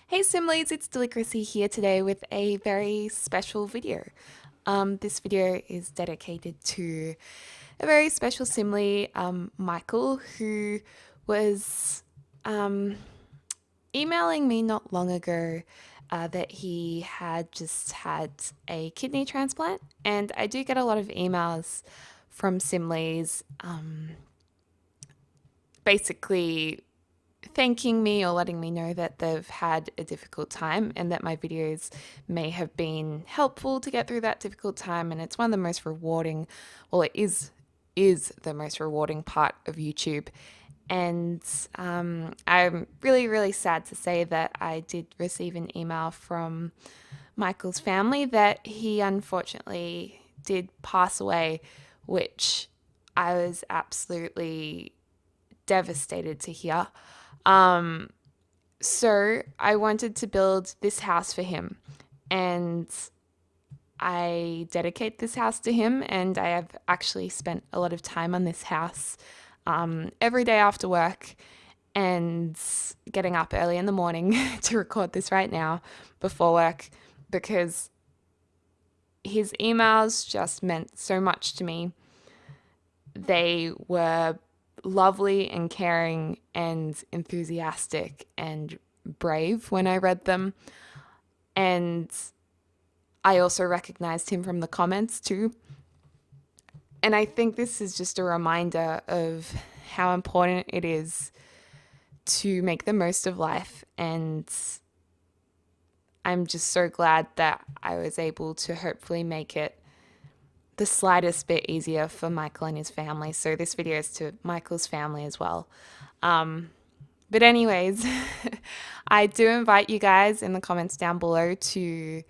Hey Simlies, it's Deligracy here today with a very special video. This video is dedicated to a very special Simlie, Michael, who was um, emailing me not long ago that he had just had a kidney transplant. And I do get a lot of emails from Simlies basically thanking me or letting me know that they've had a difficult time and that my videos may have been helpful to get through that difficult time. And it's one of the most rewarding, well, it is the most rewarding part of YouTube. And I'm really, really sad to say that I did receive an email from Michael's family that he unfortunately did pass away, which I was absolutely devastated to hear. Um, so I wanted to build this house for him, and I dedicate this house to him. And I have actually spent a lot of time on this house every day after work and getting up early in the morning to record this right now before work because his emails just meant so much to me. They were lovely and caring and enthusiastic and brave when I read them. And I also recognized him from the comments too. And I think this is just a reminder of how important it is to make the most of life. And I'm just so glad that I was able to hopefully make it the slightest bit easier for Michael and his family. So this video is to Michael's family as well. But anyways, I do invite you guys in the comments down below to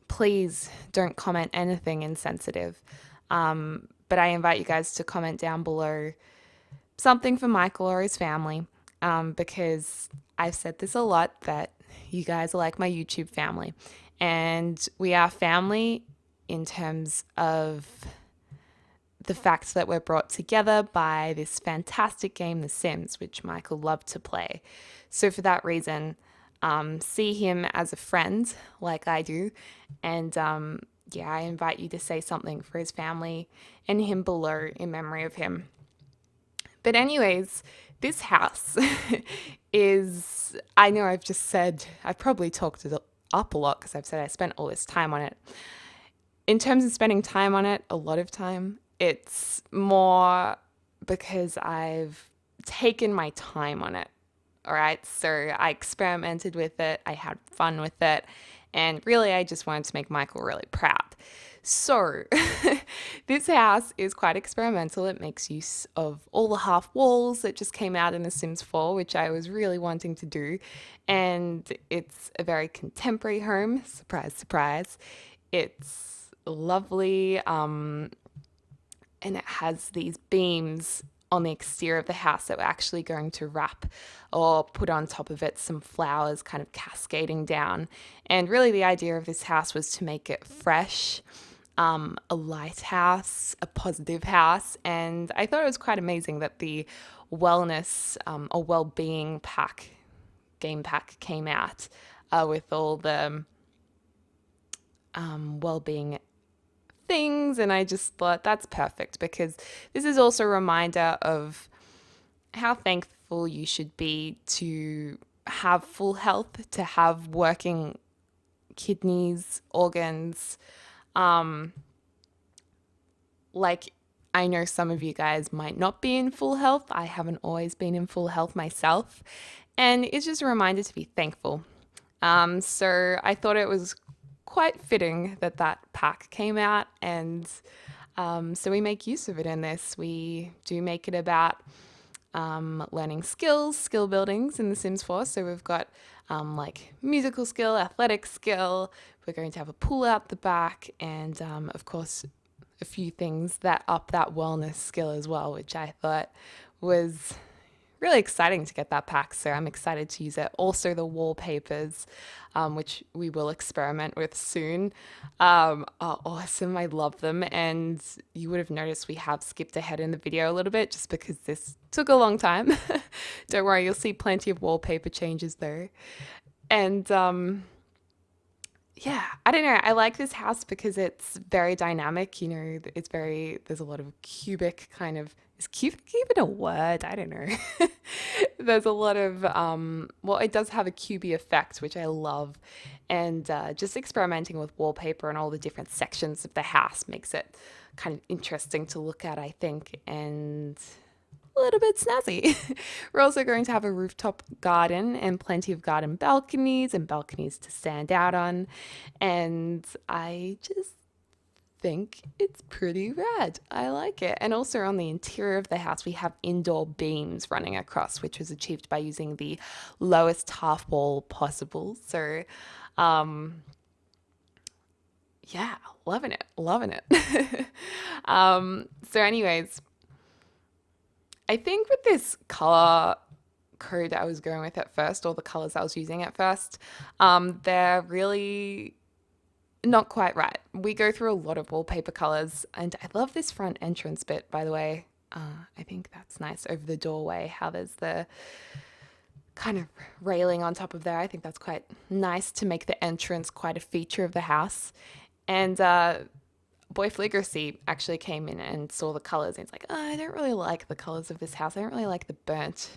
please don't comment anything insensitive. But I invite you guys to comment down below something for Michael or his family because I've said this a lot that you guys are like my YouTube family. And we are family in terms of the fact that we're brought together by this fantastic game, The Sims, which Michael loved to play. So for that reason, see him as a friend like I do. And yeah, I invite you to say something for his family and him below in memory of him. But anyways, this house is, I know I've just said, I've probably talked it up a lot because I've said I spent all this time on it. In terms of spending time on it, a lot of time, it's more because I've taken my time on it. All right. So I experimented with it, I had fun with it, and really I just wanted to make Michael really proud. So, this house is quite experimental. It makes use of all the half walls that just came out in The Sims 4, which I was really wanting to do. And it's a very contemporary home. Surprise, surprise. It's lovely. And it has these beams on the exterior of the house that we're actually going to wrap or put on top of it some flowers kind of cascading down. And really, the idea of this house was to make it fresh, a lighthouse, a positive house. And I thought it was quite amazing that the wellness or well-being pack, game pack, came out with all the well-being things. And I just thought that's perfect because this is also a reminder of how thankful you should be to have full health, to have working kidneys, organs. Like, I know some of you guys might not be in full health. I haven't always been in full health myself. And it's just a reminder to be thankful. So I thought it was quite fitting that that pack came out. And so we make use of it in this. We do make it about learning skills, skill buildings in The Sims 4. So we've got like musical skill, athletic skill. We're going to have a pool out the back, and of course, a few things that up that wellness skill as well, which I thought was really exciting to get that pack. So I'm excited to use it. Also, the wallpapers, which we will experiment with soon, are awesome. I love them. And you would have noticed we have skipped ahead in the video a little bit just because this took a long time. Don't worry, you'll see plenty of wallpaper changes though. And yeah, I don't know. I like this house because it's very dynamic. You know, there's a lot of cubic kind of, is cubic even a word? I don't know. There's a lot of, well, it does have a cubey effect, which I love. And just experimenting with wallpaper and all the different sections of the house makes it kind of interesting to look at, I think. And a little bit snazzy. We're also going to have a rooftop garden and plenty of garden balconies and balconies to stand out on. And I just think it's pretty rad. I like it. And also on the interior of the house, we have indoor beams running across, which was achieved by using the lowest half wall possible. So, yeah, loving it, loving it. So anyways, I think with this color code I was going with at first, or the colors I was using at first, they're really not quite right. We go through a lot of wallpaper colors, and I love this front entrance bit, by the way. I think that's nice over the doorway, how there's the kind of railing on top of there. I think that's quite nice to make the entrance quite a feature of the house. And boy Deligracy actually came in and saw the colors, and it's like, oh, I don't really like the colors of this house. I don't really like the burnt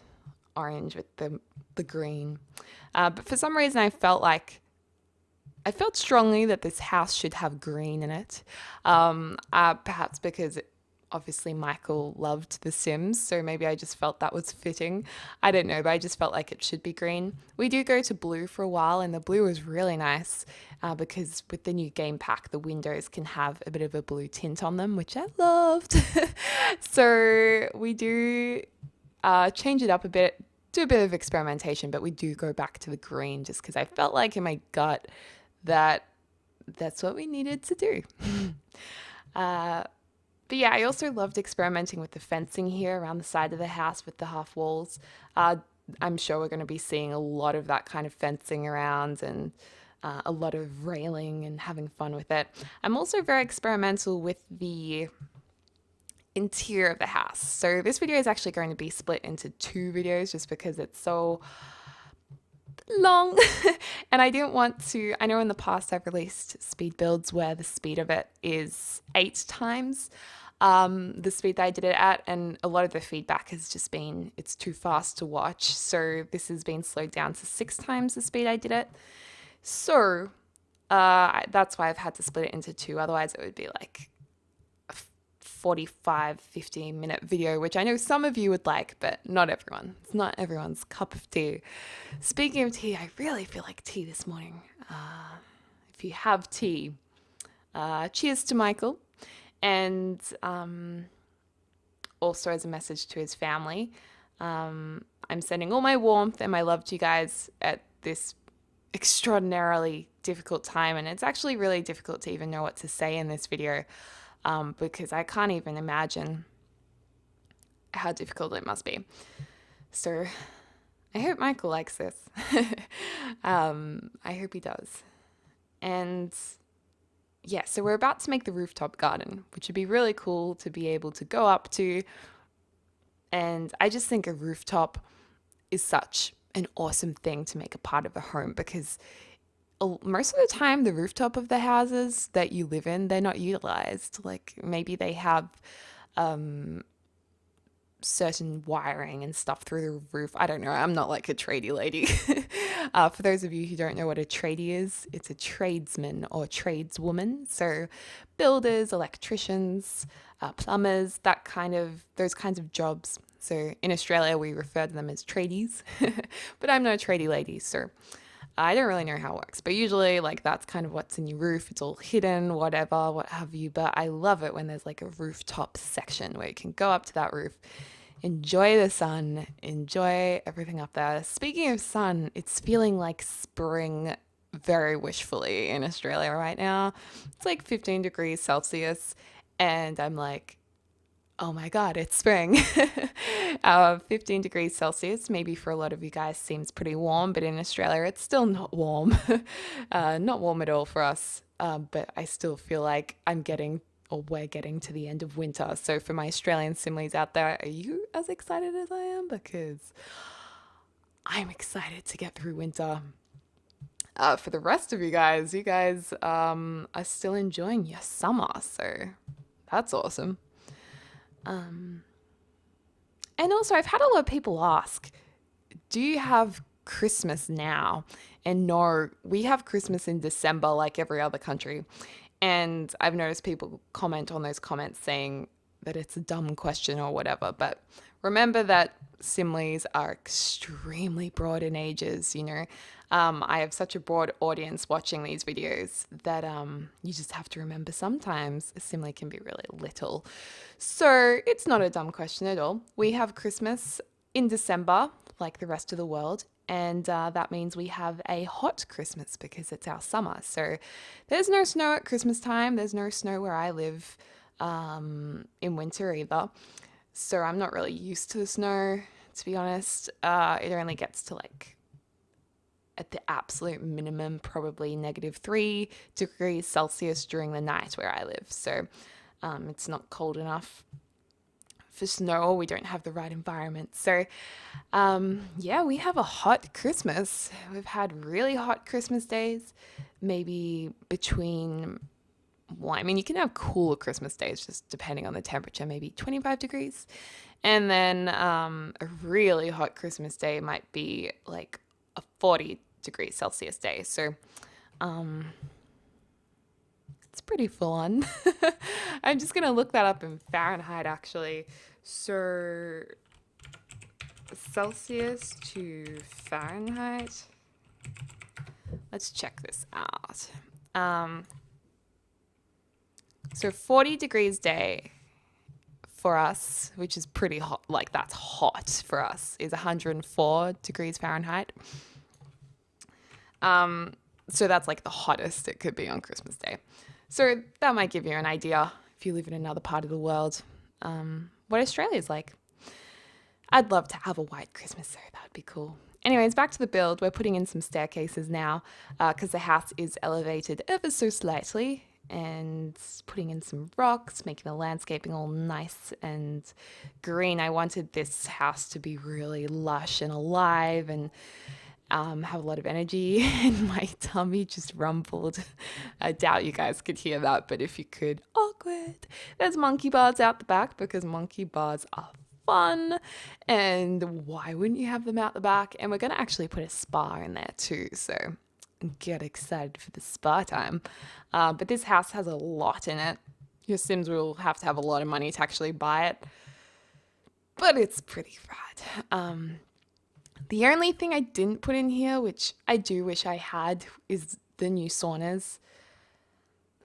orange with the green. But for some reason, I felt strongly that this house should have green in it. Perhaps because obviously Mchael loved The Sims, so maybe I just felt that was fitting. I don't know, but I just felt like it should be green. We do go to blue for a while, and the blue is really nice because with the new game pack, the windows can have a bit of a blue tint on them, which I loved. So we do change it up a bit, do a bit of experimentation, but we do go back to the green just because I felt like in my gut that that's what we needed to do. But yeah, I also loved experimenting with the fencing here around the side of the house with the half walls. I'm sure we're going to be seeing a lot of that kind of fencing around and a lot of railing and having fun with it. I'm also very experimental with the interior of the house. So this video is actually going to be split into 2 videos just because it's so long. And I didn't want to, I know in the past I've released speed builds where the speed of it is 8 times the speed that I did it at, and a lot of the feedback has just been it's too fast to watch. So this has been slowed down to 6 times the speed I did it. So that's why I've had to split it into 2. Otherwise it would be like a 45, 50-minute video, which I know some of you would like, but not everyone. It's not everyone's cup of tea. Speaking of tea, I really feel like tea this morning. If you have tea, cheers to Mchael. And also as a message to his family, I'm sending all my warmth and my love to you guys at this extraordinarily difficult time. And it's actually really difficult to even know what to say in this video because I can't even imagine how difficult it must be. So I hope Mchael likes this. I hope he does. And yeah, so we're about to make the rooftop garden, which would be really cool to be able to go up to. And I just think a rooftop is such an awesome thing to make a part of a home because most of the time the rooftop of the houses that you live in, they're not utilized. Like maybe they have certain wiring and stuff through the roof. I don't know. I'm not like a tradie lady. For those of you who don't know what a tradie is, it's a tradesman or tradeswoman. So builders, electricians, plumbers, those kinds of jobs. So in Australia, we refer to them as tradies, but I'm not a tradie lady. So I don't really know how it works, but usually like that's kind of what's in your roof. It's all hidden, whatever, what have you. But I love it when there's like a rooftop section where you can go up to that roof, enjoy the sun, enjoy everything up there. Speaking of sun, it's feeling like spring very wishfully in Australia right now. It's like 15 degrees Celsius. And I'm like, oh my God, it's spring. 15 degrees Celsius, maybe for a lot of you guys seems pretty warm, but in Australia it's still not warm. Not warm at all for us, but I still feel like I'm getting or we're getting to the end of winter. So for my Australian similes out there, are you as excited as I am? Because I'm excited to get through winter. For the rest of you guys are still enjoying your summer, so that's awesome. And also, I've had a lot of people ask, do you have Christmas now? And no, we have Christmas in December like every other country. And I've noticed people comment on those comments saying that it's a dumb question or whatever. But remember that similes are extremely broad in ages, you know. I have such a broad audience watching these videos that you just have to remember sometimes a simile can be really little. So it's not a dumb question at all. We have Christmas in December, like the rest of the world, and that means we have a hot Christmas because it's our summer. So there's no snow at Christmas time. There's no snow where I live in winter either. So I'm not really used to the snow, to be honest. It only gets to like, at the absolute minimum, probably -3 degrees Celsius during the night where I live. So it's not cold enough for snow. We don't have the right environment. So yeah, we have a hot Christmas. We've had really hot Christmas days, maybe between, well, I mean, you can have cooler Christmas days just depending on the temperature, maybe 25 degrees. And then a really hot Christmas day might be like a 40 degrees Celsius day. So it's pretty full on. I'm just going to look that up in Fahrenheit actually. So Celsius to Fahrenheit. Let's check this out. So 40 degrees day for us, which is pretty hot, like that's hot for us, is 104 degrees Fahrenheit. So that's like the hottest it could be on Christmas Day. So that might give you an idea if you live in another part of the world, what Australia's like. I'd love to have a white Christmas, so that would be cool. Anyways, back to the build. We're putting in some staircases now because the house is elevated ever so slightly, and putting in some rocks, making the landscaping all nice and green. I wanted this house to be really lush and alive and have a lot of energy, and my tummy just rumbled. I doubt you guys could hear that, but if you could, awkward. There's monkey bars out the back because monkey bars are fun, and why wouldn't you have them out the back? And we're going to actually put a spa in there too, so get excited for the spa time. But this house has a lot in it. Your Sims will have to have a lot of money to actually buy it, but it's pretty rad. The only thing I didn't put in here, which I do wish I had, is the new saunas.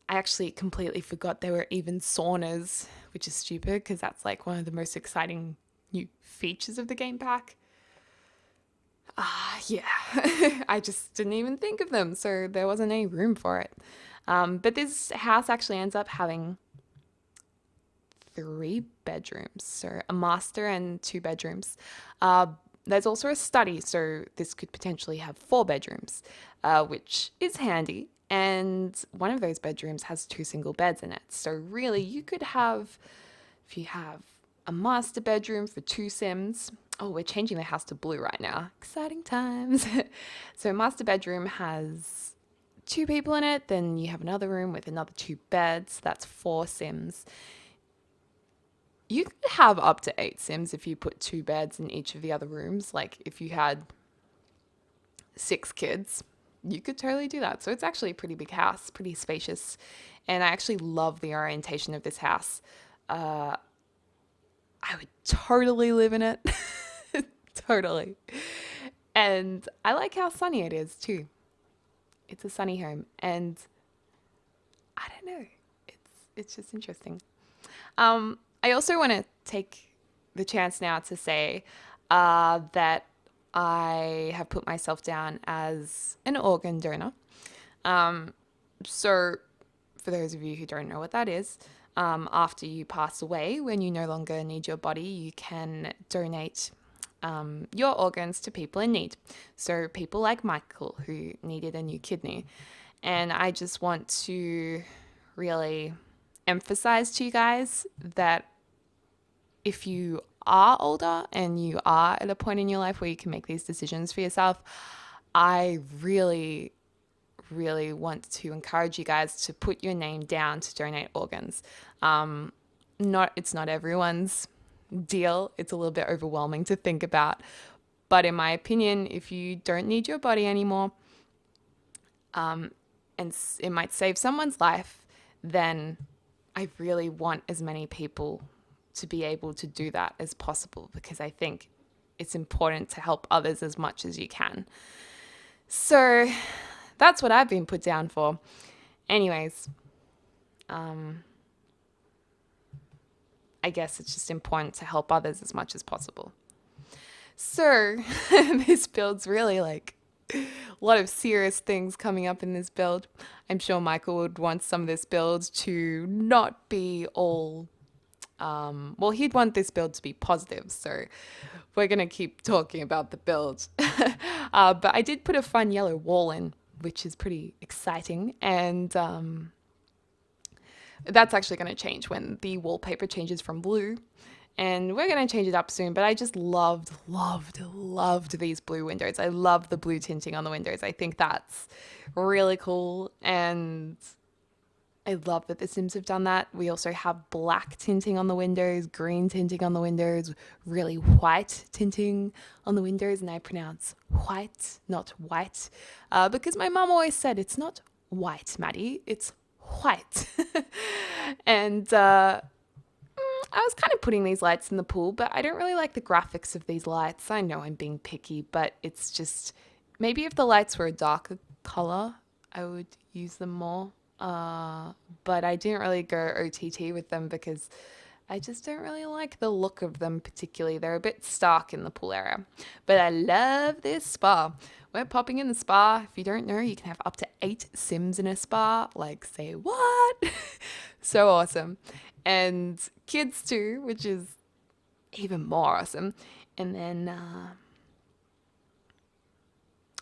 I actually completely forgot there were even saunas, which is stupid because that's like one of the most exciting new features of the game pack. Yeah, I just didn't even think of them, so there wasn't any room for it. But this house actually ends up having 3 bedrooms, so a master and 2 bedrooms. There's also a study, so this could potentially have 4 bedrooms, which is handy. And one of those bedrooms has 2 single beds in it. So really, you could have, if you have a master bedroom for 2 Sims. Oh, we're changing the house to blue right now. Exciting times. So master bedroom has 2 people in it. Then you have another room with another 2 beds. That's 4 Sims. You could have up to 8 Sims if you put 2 beds in each of the other rooms. Like if you had 6 kids, you could totally do that. So it's actually a pretty big house, pretty spacious. And I actually love the orientation of this house. I would totally live in it. Totally. And I like how sunny it is too. It's a sunny home. And I don't know. It's just interesting. I also want to take the chance now to say that I have put myself down as an organ donor. So for those of you who don't know what that is, after you pass away, when you no longer need your body, you can donate your organs to people in need. So people like Michael, who needed a new kidney. And I just want to really emphasize to you guys that if you are older and you are at a point in your life where you can make these decisions for yourself, I really, really want to encourage you guys to put your name down to donate organs. It's not everyone's deal. It's a little bit overwhelming to think about. But in my opinion, if you don't need your body anymore, and it might save someone's life, then I really want as many people to be able to do that as possible, because I think it's important to help others as much as you can. So that's what I've been put down for. Anyways, I guess it's just important to help others as much as possible. So this build's really like a lot of serious things coming up in this build. I'm sure Michael would want some of this build to not be all well, he'd want this build to be positive, so we're going to keep talking about the build. But I did put a fun yellow wall in, which is pretty exciting, and that's actually going to change when the wallpaper changes from blue, and we're going to change it up soon. But I just loved these blue windows. I love the blue tinting on the windows. I think that's really cool, and I love that The Sims have done that. We also have black tinting on the windows, green tinting on the windows, really white tinting on the windows, and I pronounce white, not white, because my mum always said it's not white, Maddie, it's white. And I was kind of putting these lights in the pool, but I don't really like the graphics of these lights. I know I'm being picky, but it's just, maybe if the lights were a darker color, I would use them more. But I didn't really go OTT with them because I just don't really like the look of them particularly. They're a bit stark in the pool area. But I love this spa. We're popping in the spa. If you don't know, you can have up to 8 Sims in a spa. Like, say what? So awesome. And kids too, which is even more awesome. And then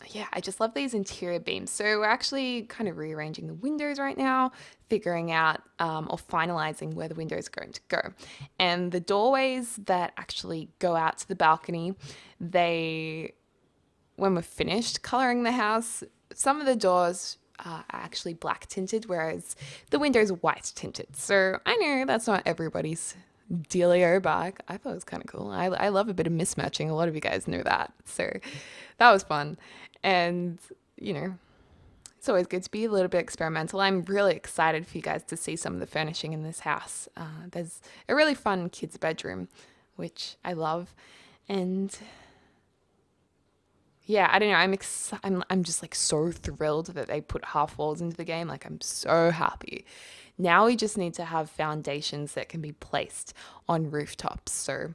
yeah, I just love these interior beams. So we're actually kind of rearranging the windows right now, figuring out or finalizing where the windows are going to go. And the doorways that actually go out to the balcony, when we're finished coloring the house, some of the doors are actually black tinted, whereas the windows are white tinted. So I know that's not everybody's dealio, but I thought it was kind of cool. I love a bit of mismatching. A lot of you guys know that. So that was fun. And, it's always good to be a little bit experimental. I'm really excited for you guys to see some of the furnishing in this house. There's a really fun kids' bedroom, which I love. And yeah, I don't know. I'm just like so thrilled that they put half walls into the game. Like, I'm so happy. Now we just need to have foundations that can be placed on rooftops. So,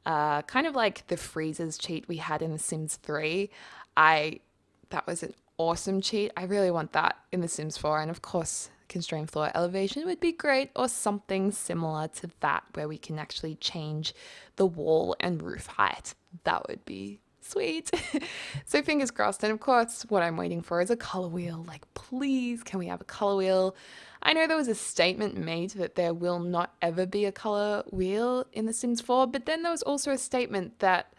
kind of like the freezers cheat we had in The Sims 3. That was an awesome cheat. I really want that in The Sims 4. And of course, constrained floor elevation would be great, or something similar to that where we can actually change the wall and roof height. That would be sweet. So fingers crossed. And of course, what I'm waiting for is a color wheel. Like, please, can we have a color wheel? I know there was a statement made that there will not ever be a color wheel in The Sims 4, but then there was also a statement that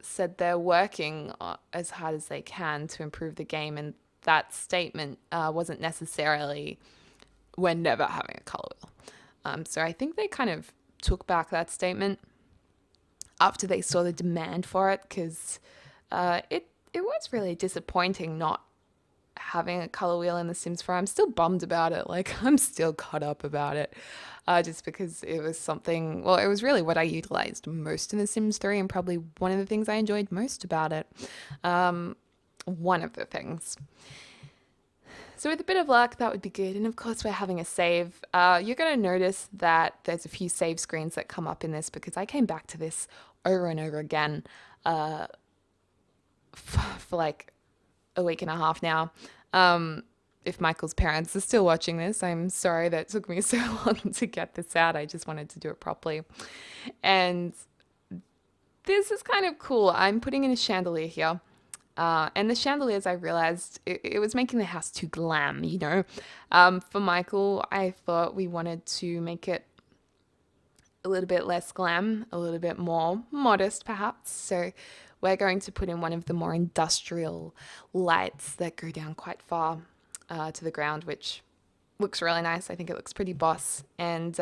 said they're working as hard as they can to improve the game, and that statement wasn't necessarily we're never having a color wheel. So I think they kind of took back that statement after they saw the demand for it, because it was really disappointing not having a color wheel in The Sims 4. I'm still bummed about it. Like, I'm still caught up about it, just because it was something, well, it was really what I utilized most in The Sims 3, and probably one of the things I enjoyed most about it. One of the things. So with a bit of luck, that would be good. And of course, we're having a save. You're going to notice that there's a few save screens that come up in this, because I came back to this over and over again for like a week and a half now. if Michael's parents are still watching this, I'm sorry that it took me so long to get this out. I just wanted to do it properly. And this is kind of cool. I'm putting in a chandelier here. And the chandeliers, I realized it was making the house too glam, you know. For Michael, I thought we wanted to make it a little bit less glam, a little bit more modest, perhaps. So we're going to put in one of the more industrial lights that go down quite far to the ground, which looks really nice. I think it looks pretty boss. And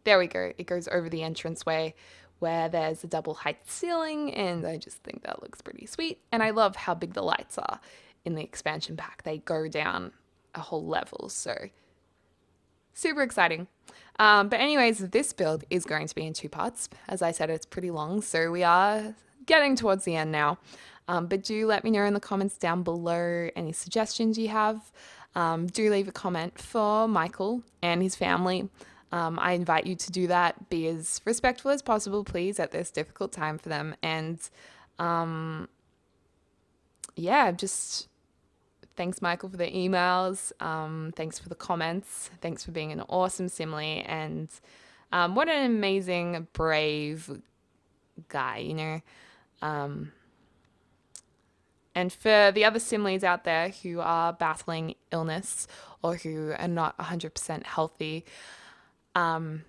there we go. It goes over the entranceway where there's a double height ceiling, and I just think that looks pretty sweet. And I love how big the lights are in the expansion pack. They go down a whole level, so super exciting. But anyways, this build is going to be in 2 parts. As I said, it's pretty long, so we are getting towards the end now. But do let me know in the comments down below any suggestions you have. Do leave a comment for Michael and his family. I invite you to do that. Be as respectful as possible, please, at this difficult time for them. And yeah, just thanks, Michael, for the emails. Thanks for the comments. Thanks for being an awesome simile. And what an amazing, brave guy, you know. And for the other similes out there who are battling illness or who are not 100% healthy, my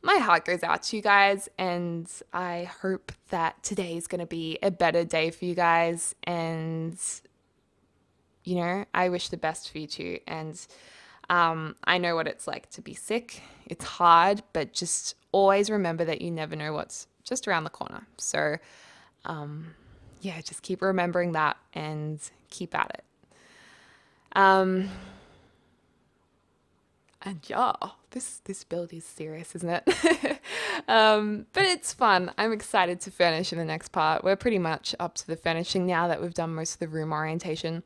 heart goes out to you guys, and I hope that today is going to be a better day for you guys. And, you know, I wish the best for you too. And I know what it's like to be sick. It's hard, but just always remember that you never know what's just around the corner. So, yeah, just keep remembering that and keep at it. And yeah, this build is serious, isn't it? But it's fun. I'm excited to furnish in the next part. We're pretty much up to the furnishing now that we've done most of the room orientation.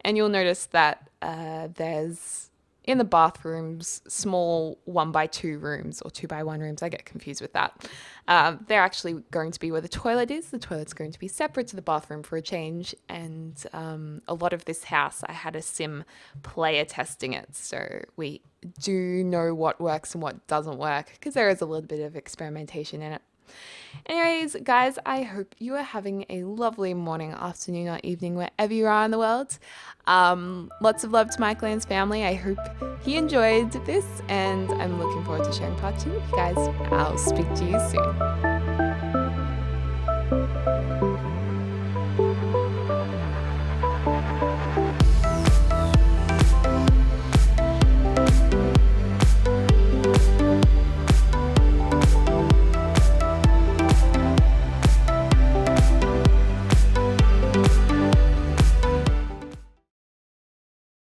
And you'll notice that there's, in the bathrooms, small 1x2 rooms or 2x1 rooms. I get confused with that. They're actually going to be where the toilet is. The toilet's going to be separate to the bathroom for a change. And a lot of this house, I had a sim player testing it. So we do know what works and what doesn't work, because there is a little bit of experimentation in it. Anyways, guys, I hope you are having a lovely morning, afternoon, or evening wherever you are in the world. Lots of love to Michael and his family. I hope he enjoyed this, and I'm looking forward to sharing part 2 with you guys. I'll speak to you soon.